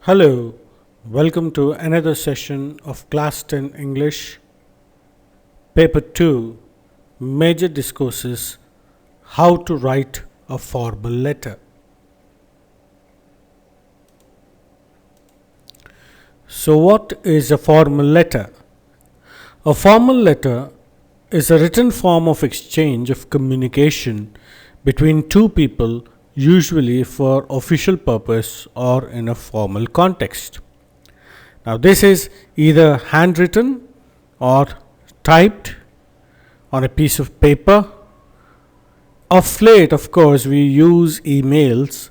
Hello, welcome to another session of Class 10 English, Paper 2, Major Discourses, How to Write a Formal Letter. So, what is a formal letter? A formal letter is a written form of exchange of communication between two people, usually for official purpose or in a formal context. Now, this is either handwritten or typed on a piece of paper. Of late, of course, we use emails,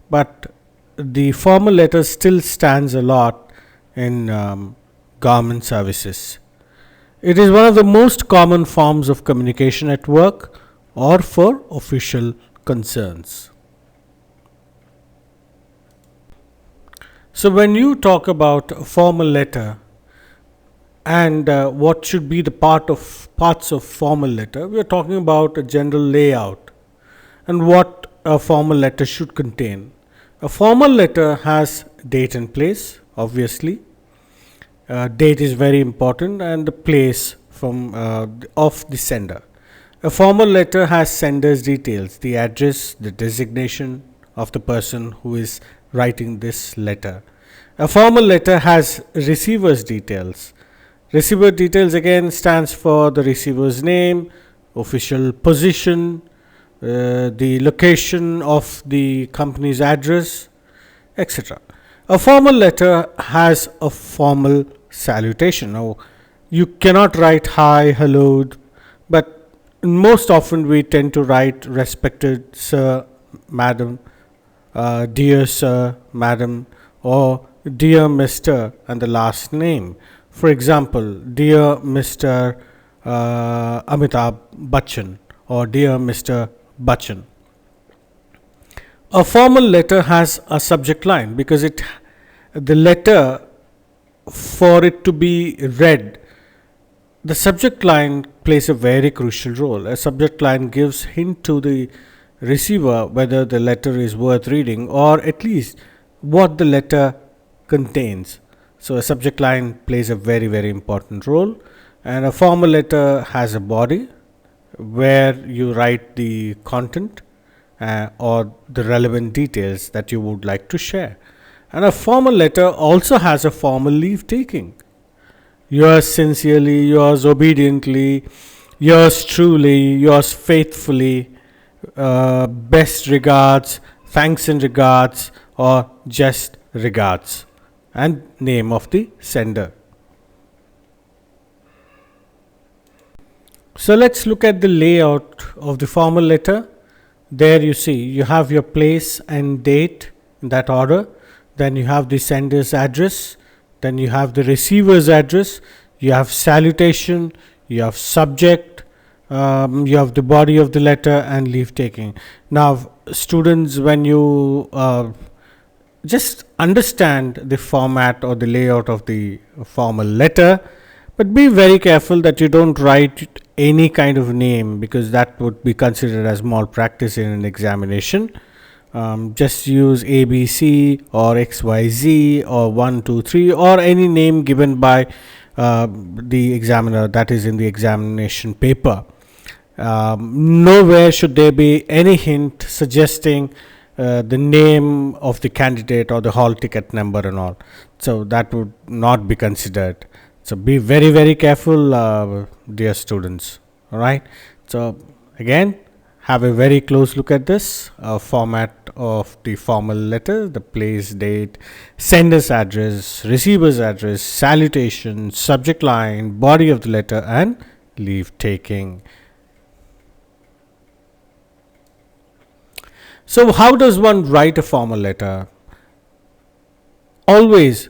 but the formal letter still stands a lot in government services. It is one of the most common forms of communication at work or for official concerns. So, when you talk about a formal letter and what should be the parts of formal letter, we are talking about a general layout and what a formal letter should contain. A formal letter has date and place, obviously. Date is very important, and the place of the sender. A formal letter has sender's details, the address, the designation of the person who is writing this letter. A formal letter has receiver's details. Receiver details again stands for the receiver's name, official position, the location of the company's address, etc. A formal letter has a formal salutation. Now, you cannot write hi, hello, but most often we tend to write respected sir, madam, dear sir, madam, or dear Mr. and the last name. For example, dear Mr. Amitabh Bachchan or dear Mr. Bachchan. A formal letter has a subject line because the letter, for it to be read, the subject line plays a very crucial role. A subject line gives hint to the receiver whether the letter is worth reading or at least what the letter contains. So, a subject line plays a very important role, and a formal letter has a body where you write the content or the relevant details that you would like to share. And a formal letter also has a formal leave taking. Yours sincerely, yours obediently, yours truly, yours faithfully, best regards, thanks and regards, or just regards, and name of the sender. So, let's look at the layout of the formal letter. There you see you have your place and date in that order, then you have the sender's address, then you have the receiver's address, you have salutation, you have subject, you have the body of the letter and leave taking. Now, students, when you just understand the format or the layout of the formal letter, but be very careful that you don't write any kind of name because that would be considered as malpractice in an examination. Just use ABC or XYZ or 1, 2, 3 or any name given by the examiner, that is in the examination paper. Nowhere should there be any hint suggesting the name of the candidate or the hall ticket number and all. So, that would not be considered. So, be very careful, dear students. All right. So, again, have a very close look at this format of the formal letter: the place, date, sender's address, receiver's address, salutation, subject line, body of the letter, and leave taking. So, how does one write a formal letter? Always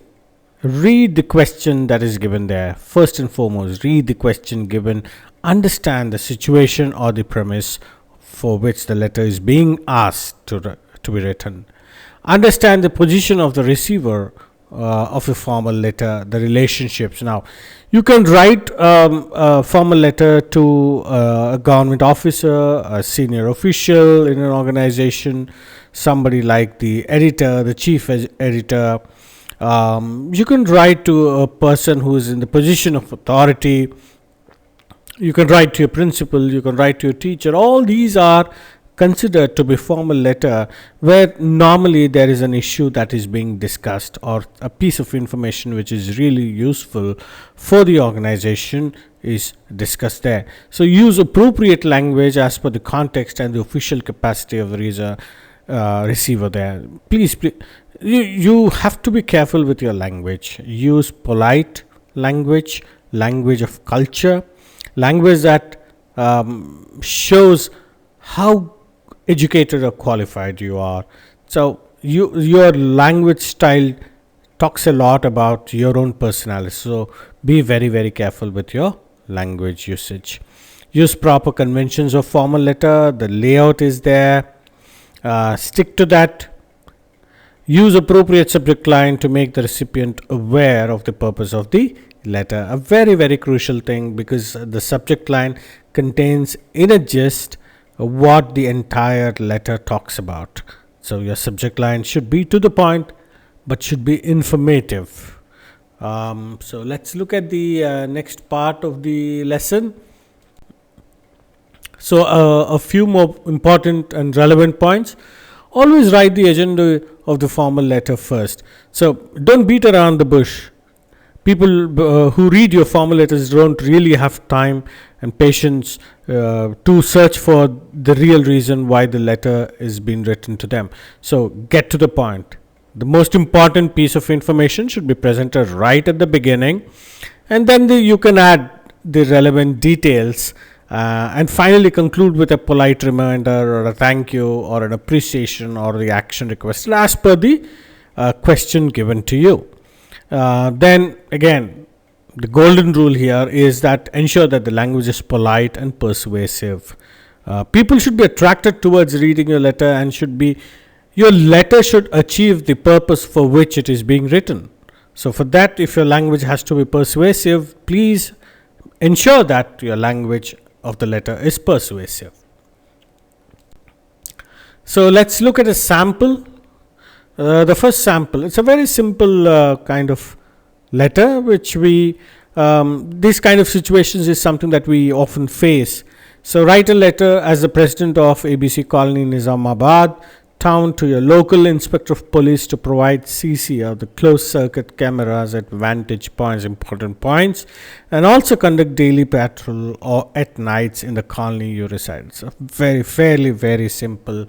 read the question that is given there. First and foremost, read the question given, understand the situation or the premise for which the letter is being asked to be written. Understand the position of the receiver of a formal letter, the relationships. Now, you can write a formal letter to a government officer, a senior official in an organization, somebody like the editor, the chief editor, You can write to a person who is in the position of authority. You can write to your principal, you can write to your teacher. All these are considered to be formal letter, where normally there is an issue that is being discussed, or a piece of information which is really useful for the organization is discussed there. So use appropriate language as per the context and the official capacity of the receiver there. Please, you have to be careful with your language. Use polite language, language of culture, language that shows how educated or qualified you are. So your language style talks a lot about your own personality. So be very, very careful with your language usage. Use proper conventions of formal letter. The layout is there. Stick to that. Use appropriate subject line to make the recipient aware of the purpose of the letter. A very, very crucial thing, because the subject line contains in a gist what the entire letter talks about. So your subject line should be to the point, but should be informative. So let's look at the next part of the lesson. So a few more important and relevant points. Always write the agenda of the formal letter first. So don't beat around the bush. People who read your formal letters don't really have time and patience to search for the real reason why the letter is being written to them. So get to the point. The most important piece of information should be presented right at the beginning, and then you can add the relevant details, and finally conclude with a polite reminder or a thank you or an appreciation or the action request as per the question given to you. Then again, the golden rule here is that ensure that the language is polite and persuasive. People should be attracted towards reading your letter, and your letter should achieve the purpose for which it is being written. So for that, if your language has to be persuasive, please ensure that your language of the letter is persuasive. So let's look at a sample. The first sample, it's a very simple kind of letter, which this kind of situations is something that we often face. So write a letter as the president of ABC Colony, Nizamabad town, to your local inspector of police to provide CC, or the closed circuit cameras, at vantage points, important points, and also conduct daily patrol or at nights in the colony you reside. It's a very simple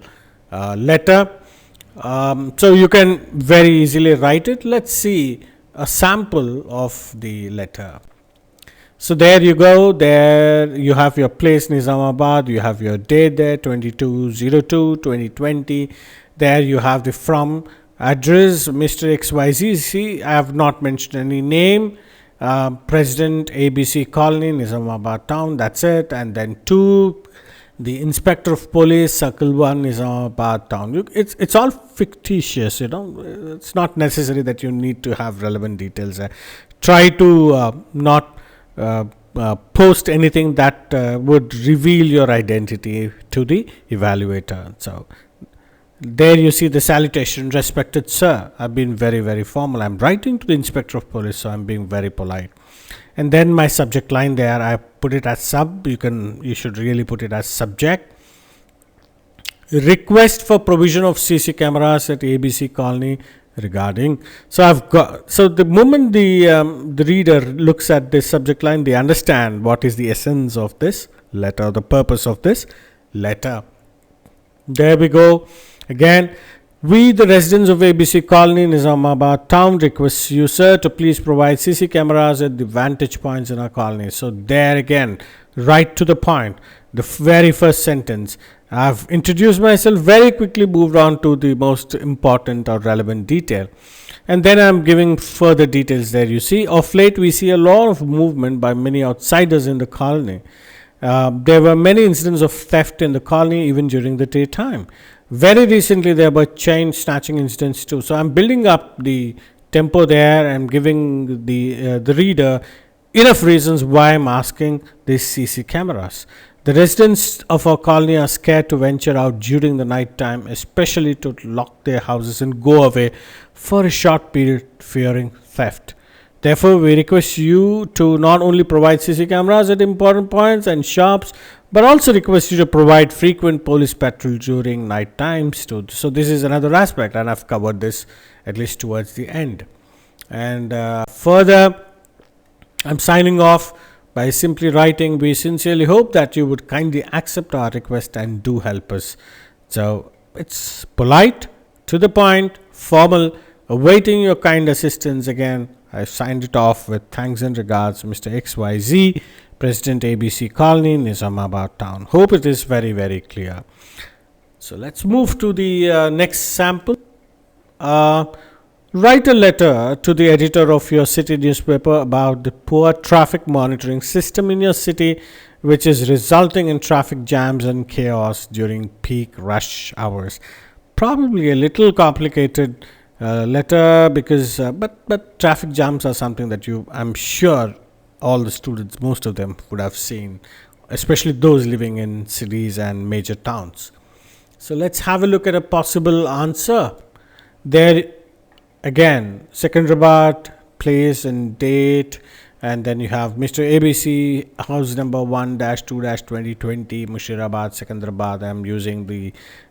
letter. So you can very easily write it. Let's see a sample of the letter. So there you go. There you have your place, Nizamabad. You have your date there, 22/02/2020. There you have the from address, Mr. XYZ. See, I have not mentioned any name. President, ABC Colony, Nizamabad town. That's it. And then to the inspector of police, Circle 1, Nizamabad town. It's all fictitious, It's not necessary that you need to have relevant details. Try to not post anything that would reveal your identity to the evaluator. So there you see the salutation, respected sir. I've been very formal. I'm writing to the inspector of police, so I'm being very polite. And then my subject line there, I put it as sub. You should really put it as subject. Request for provision of CC cameras at ABC Colony regarding. So the moment the reader looks at this subject line, they understand what is the essence of this letter, the purpose of this letter. There we go. Again, we, the residents of ABC Colony, Nizamabad town, request you, sir, to please provide CC cameras at the vantage points in our colony. So there again, right to the point. The very first sentence, I've introduced myself, very quickly moved on to the most important or relevant detail. And then I'm giving further details there. You see, of late we see a lot of movement by many outsiders in the colony. There were many incidents of theft in the colony even during the daytime. Very recently there were chain snatching incidents too. So I'm building up the tempo there and giving the reader enough reasons why I'm asking these CC cameras. The residents of our colony are scared to venture out during the night time, especially to lock their houses and go away for a short period, fearing theft. Therefore, we request you to not only provide CC cameras at important points and shops, but also request you to provide frequent police patrol during night times too. So this is another aspect, and I've covered this at least towards the end. And further, I'm signing off by simply writing, we sincerely hope that you would kindly accept our request and do help us. So it's polite, to the point, formal, awaiting your kind assistance. Again, I've signed it off with thanks and regards, Mr. XYZ, President ABC Colony, Nizamabad Town. Hope it is very, very clear. So let's move to the next sample. Write a letter to the editor of your city newspaper about the poor traffic monitoring system in your city, which is resulting in traffic jams and chaos during peak rush hours. Probably a little complicated letter, because but traffic jams are something that I'm sure all the students, most of them, would have seen, especially those living in cities and major towns. So let's have a look at a possible answer. There again, Secunderabad, place and date, and then you have Mr. ABC, house number 1-2-2020, Mushirabad, Secunderabad. I'm using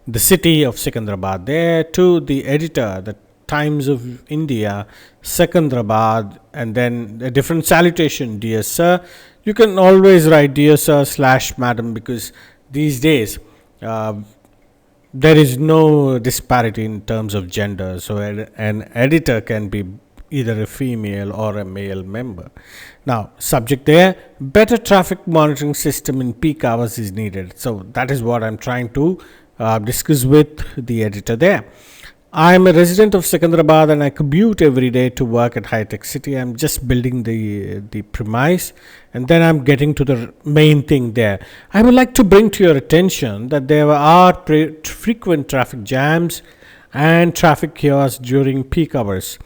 the city of Secunderabad there. To the editor, the Times of India, Secunderabad, and then a different salutation, dear sir. You can always write dear sir / madam, because these days there is no disparity in terms of gender. So an editor can be either a female or a male member. Now, subject there, better traffic monitoring system in peak hours is needed. So that is what I'm trying to discuss with the editor there. I am a resident of Secunderabad and I commute every day to work at High Tech City. I'm just building the premise, and then I'm getting to the main thing there. I would like to bring to your attention that there are frequent traffic jams and traffic chaos during peak hours.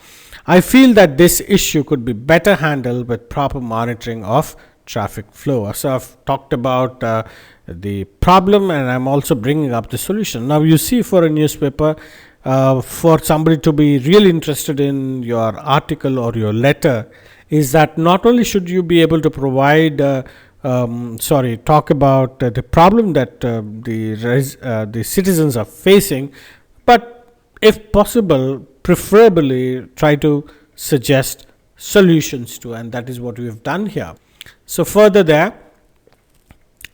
I feel that this issue could be better handled with proper monitoring of traffic flow. So I've talked about the problem, and I'm also bringing up the solution. Now you see, for a newspaper, for somebody to be really interested in your article or your letter, is that not only should you be able to provide talk about the problem that the citizens are facing, but if possible, preferably try to suggest solutions to, and that is what we have done here. So further there,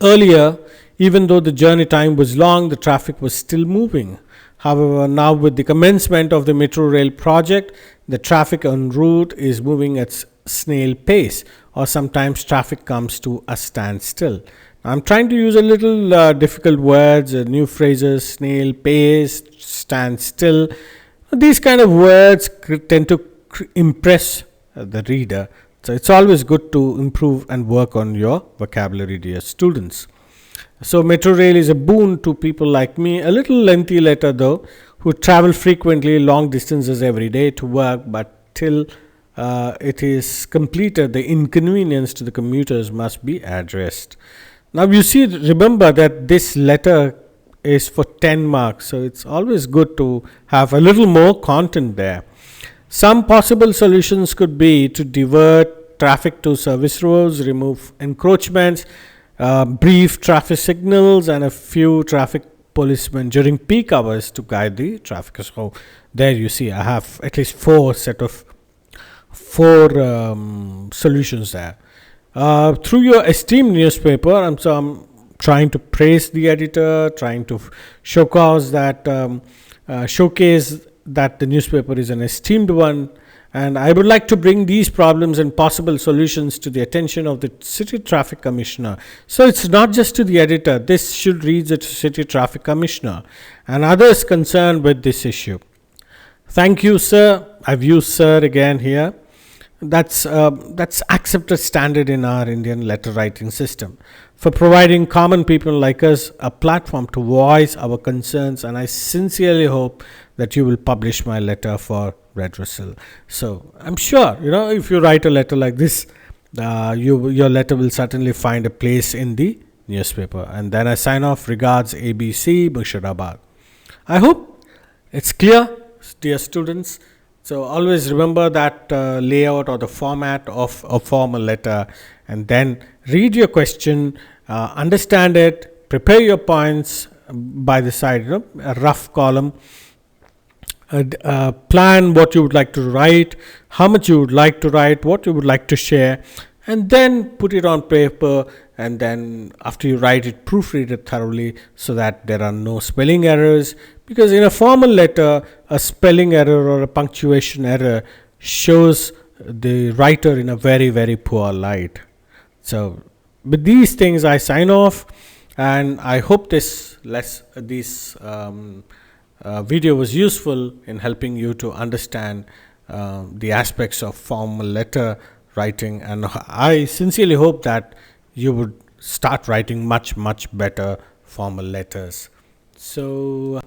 earlier, even though the journey time was long, the traffic was still moving. However, now with the commencement of the metro rail project, the traffic en route is moving at snail pace, or sometimes traffic comes to a standstill. I'm trying to use a little difficult words, new phrases, snail pace, standstill. These kind of words tend to impress the reader. So it's always good to improve and work on your vocabulary, dear students. So metro rail is a boon to people like me. A little lengthy letter though, who travel frequently long distances every day to work, but till it is completed, the inconvenience to the commuters must be addressed. Now you see, remember that this letter is for 10 marks, so it's always good to have a little more content there. Some possible solutions could be to divert traffic to service roads, remove encroachments, brief traffic signals, and a few traffic policemen during peak hours to guide the traffic. So there you see, I have at least four solutions there. Through your esteemed newspaper, I'm trying to praise the editor, trying to showcase that the newspaper is an esteemed one, and I would like to bring these problems and possible solutions to the attention of the City Traffic Commissioner. So it's not just to the editor, this should reach the City Traffic Commissioner and others concerned with this issue. Thank you, sir. I've used sir again here. That's accepted standard in our Indian letter writing system, for providing common people like us a platform to voice our concerns, and I sincerely hope that you will publish my letter for redressal. So I'm sure, if you write a letter like this, your letter will certainly find a place in the newspaper. And then I sign off. Regards, ABC, Murshidabad. I hope it's clear, dear students. So always remember that layout or the format of a formal letter, and then read your question, understand it, prepare your points by the side, a rough column, plan what you would like to write, how much you would like to write, what you would like to share, and then put it on paper. And then after you write it, proofread it thoroughly so that there are no spelling errors, because in a formal letter a spelling error or a punctuation error shows the writer in a very, very poor light. So with these things I sign off, and I hope this video was useful in helping you to understand the aspects of formal letter writing, and I sincerely hope that you would start writing much, much better formal letters. So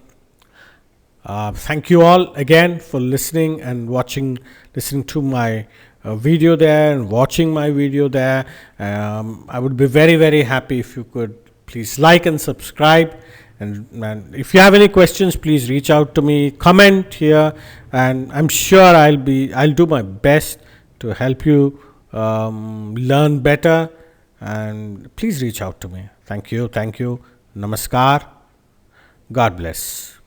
thank you all again for listening and listening to my video there and watching my video there. I would be very, very happy if you could please like and subscribe. And if you have any questions, please reach out to me, comment here, and I'm sure I'll do my best to help you learn better. And please reach out to me. Thank you. Namaskar. God bless.